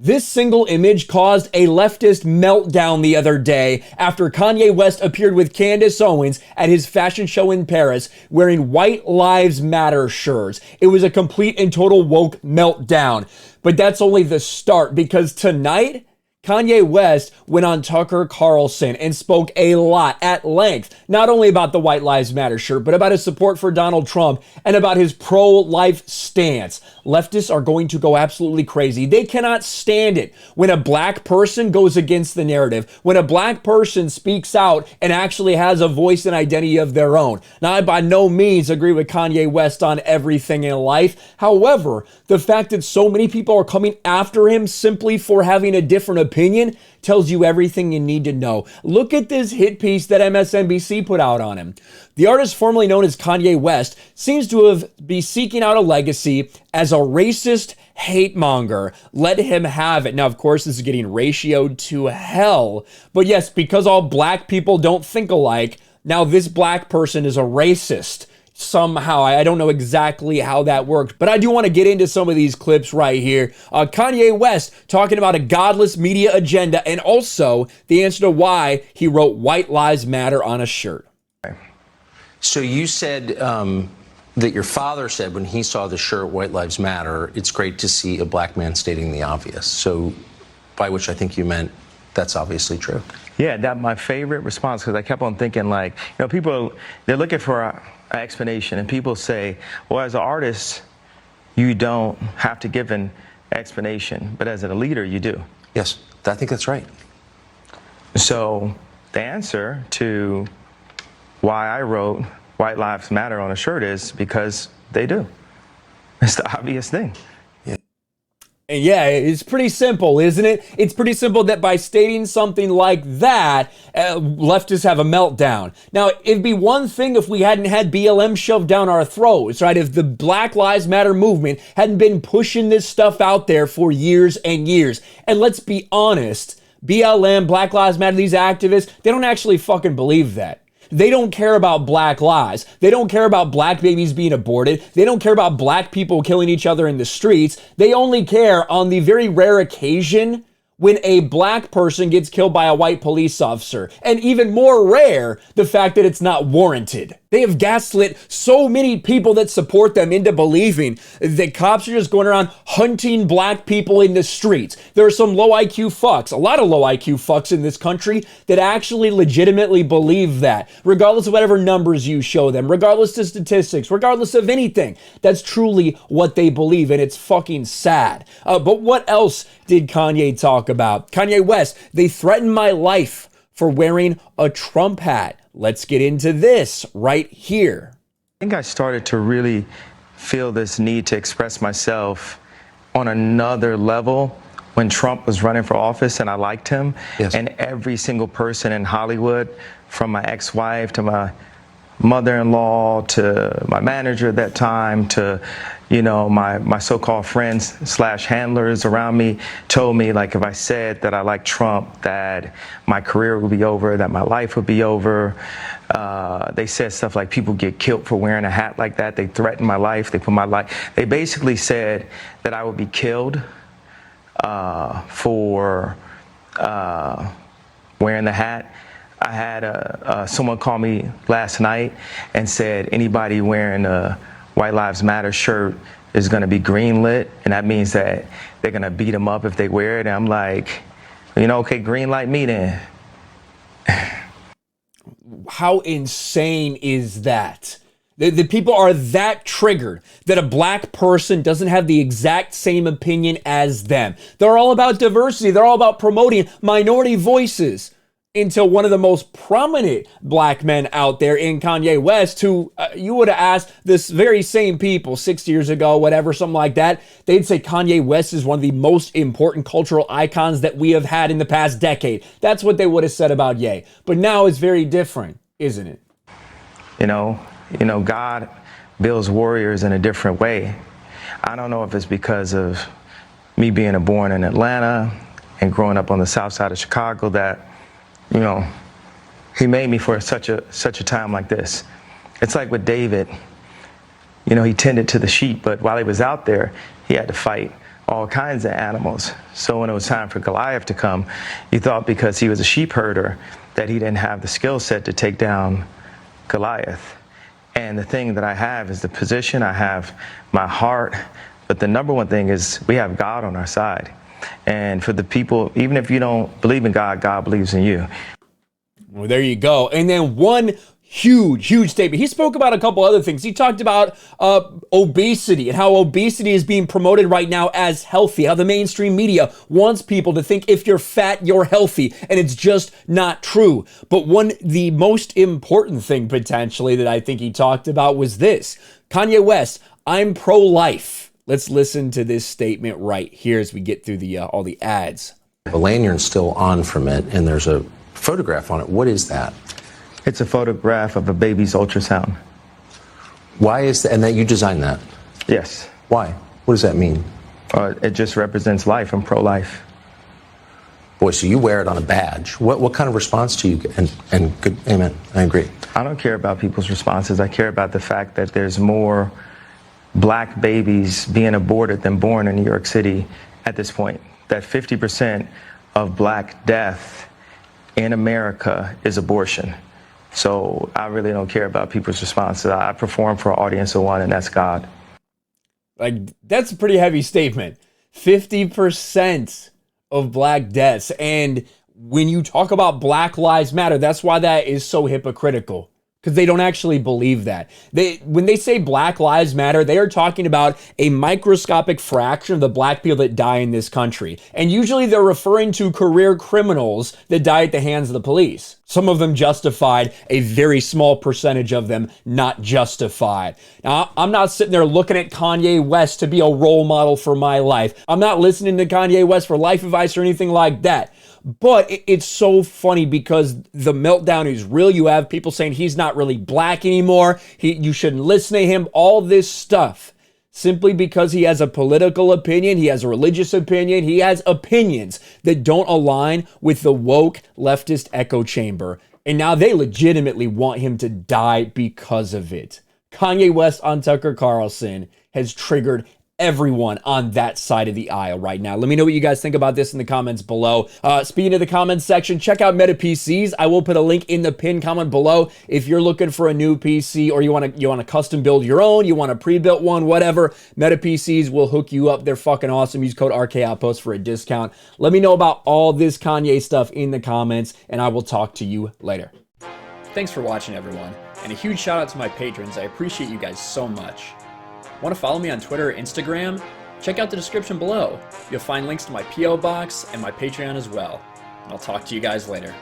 This single image caused a leftist meltdown the other day after Kanye West appeared with Candace Owens at his fashion show in Paris wearing White Lives Matter shirts. It was a complete and total woke meltdown. But that's only the start, because tonight, Kanye West went on Tucker Carlson and spoke a lot at length, not only about the White Lives Matter shirt, but about his support for Donald Trump and about his pro-life stance. Leftists are going to go absolutely crazy. They cannot stand it when a black person goes against the narrative, when a black person speaks out and actually has a voice and identity of their own. Now, I by no means agree with Kanye West on everything in life. However, the fact that so many people are coming after him simply for having a different opinion tells you everything you need to know. Look at this hit piece that MSNBC put out on him. The artist formerly known as Kanye West seems to be seeking out a legacy as a racist hate monger. Let him have it. Now, of course, this is getting ratioed to hell. But yes, because all black people don't think alike, now this black person is a racist. Somehow, I don't know exactly how that worked, but I do want to get into some of these clips right here. Kanye West talking about a godless media agenda and also the answer to why he wrote White Lives Matter on a shirt. So you said that your father said when he saw the shirt White Lives Matter, it's great to see a black man stating the obvious. So by which I think you meant that's obviously true. Yeah, that's my favorite response, because I kept on thinking, like, you know, people, they're looking for an explanation, and people say, well, as an artist, you don't have to give an explanation, but as a leader, you do. Yes, I think that's right. So the answer to why I wrote White Lives Matter on a shirt is because they do. It's the obvious thing. And yeah, it's pretty simple, isn't it? It's pretty simple that by stating something like that, leftists have a meltdown. Now, it'd be one thing if we hadn't had BLM shoved down our throats, right? If the Black Lives Matter movement hadn't been pushing this stuff out there for years and years. And let's be honest, BLM, Black Lives Matter, these activists, they don't actually fucking believe that. They don't care about black lives. They don't care about black babies being aborted. They don't care about black people killing each other in the streets. They only care on the very rare occasion when a black person gets killed by a white police officer. And even more rare, the fact that it's not warranted. They have gaslit so many people that support them into believing that cops are just going around hunting black people in the streets. There are some low IQ fucks, a lot of low IQ fucks in this country that actually legitimately believe that, regardless of whatever numbers you show them, regardless of statistics, regardless of anything. That's truly what they believe, and it's fucking sad. But what else did Kanye talk about? Kanye West, they threatened my life for wearing a Trump hat. Let's get into this right here. I think I started to really feel this need to express myself on another level when Trump was running for office, and I liked him. Yes. And every single person in Hollywood, from my ex-wife to my mother-in-law to my manager at that time to, you know, my so-called friends slash handlers around me, told me, like, if I said that I like Trump, that my career would be over, that my life would be over. They said stuff like people get killed for wearing a hat like that. They threatened my life. They put my life. They basically said that I would be killed for wearing the hat. I had someone call me last night and said anybody wearing a White Lives Matter shirt is going to be greenlit, and that means that they're going to beat them up if they wear it. And I'm like, you know, okay, green light me then. How insane is that? The people are that triggered that a black person doesn't have the exact same opinion as them. They're all about diversity. They're all about promoting minority voices. Until one of the most prominent black men out there in Kanye West, who you would have asked this very same people 6 years ago, whatever, something like that, they'd say Kanye West is one of the most important cultural icons that we have had in the past decade. That's what they would have said about Ye. But now it's very different, isn't it? You know, God builds warriors in a different way. I don't know if it's because of me being born in Atlanta and growing up on the south side of Chicago that, you know, he made me for such a time like this. It's like with David, you know, he tended to the sheep, but while he was out there, he had to fight all kinds of animals. So when it was time for Goliath to come, you thought because he was a sheep herder that he didn't have the skill set to take down Goliath. And the thing that I have is the position, I have my heart, but the number one thing is we have God on our side. And for the people, even if you don't believe in God, God believes in you. Well, there you go. And then one huge statement. He spoke about a couple other things. He talked about obesity and how obesity is being promoted right now as healthy, how the mainstream media wants people to think if you're fat, you're healthy, and it's just not true. But the most important thing potentially that I think he talked about was this. Kanye West, I'm pro-life. Let's listen to this statement right here as we get through all the ads. The lanyard's still on from it, and there's a photograph on it. What is that? It's a photograph of a baby's ultrasound. Why is that? And that you designed that? Yes. Why? What does that mean? It just represents life. I'm pro-life. Boy, so you wear it on a badge. What kind of response do you get? And good, amen. I agree. I don't care about people's responses. I care about the fact that there's more black babies being aborted than born in New York City at this point. That 50% of black death in America is abortion. So I really don't care about people's responses. I perform for an audience of one, and that's God. Like, that's a pretty heavy statement. 50% of black deaths. And when you talk about Black Lives Matter, that's why that is so hypocritical. Because they don't actually believe that. When they say Black Lives Matter, they are talking about a microscopic fraction of the black people that die in this country. And usually they're referring to career criminals that die at the hands of the police. Some of them justified, a very small percentage of them not justified. Now, I'm not sitting there looking at Kanye West to be a role model for my life. I'm not listening to Kanye West for life advice or anything like that. But it's so funny because the meltdown is real. You have people saying he's not really black anymore. You shouldn't listen to him. All this stuff simply because he has a political opinion. He has a religious opinion. He has opinions that don't align with the woke leftist echo chamber. And now they legitimately want him to die because of it. Kanye West on Tucker Carlson has triggered everyone on that side of the aisle right now. Let me know what you guys think about this in the comments below. Speaking of the comments section, check out Meta PCs. I will put a link in the pinned comment below if you're looking for a new PC or you want to custom build your own, you want a pre-built one, whatever. Meta PCs will hook you up. They're fucking awesome. Use code RK Outpost for a discount. Let me know about all this Kanye stuff in the comments, and I will talk to you later. Thanks for watching, everyone, and a huge shout out to my patrons. I appreciate you guys so much. Want to follow me on Twitter or Instagram? Check out the description below. You'll find links to my P.O. box and my Patreon as well. And I'll talk to you guys later.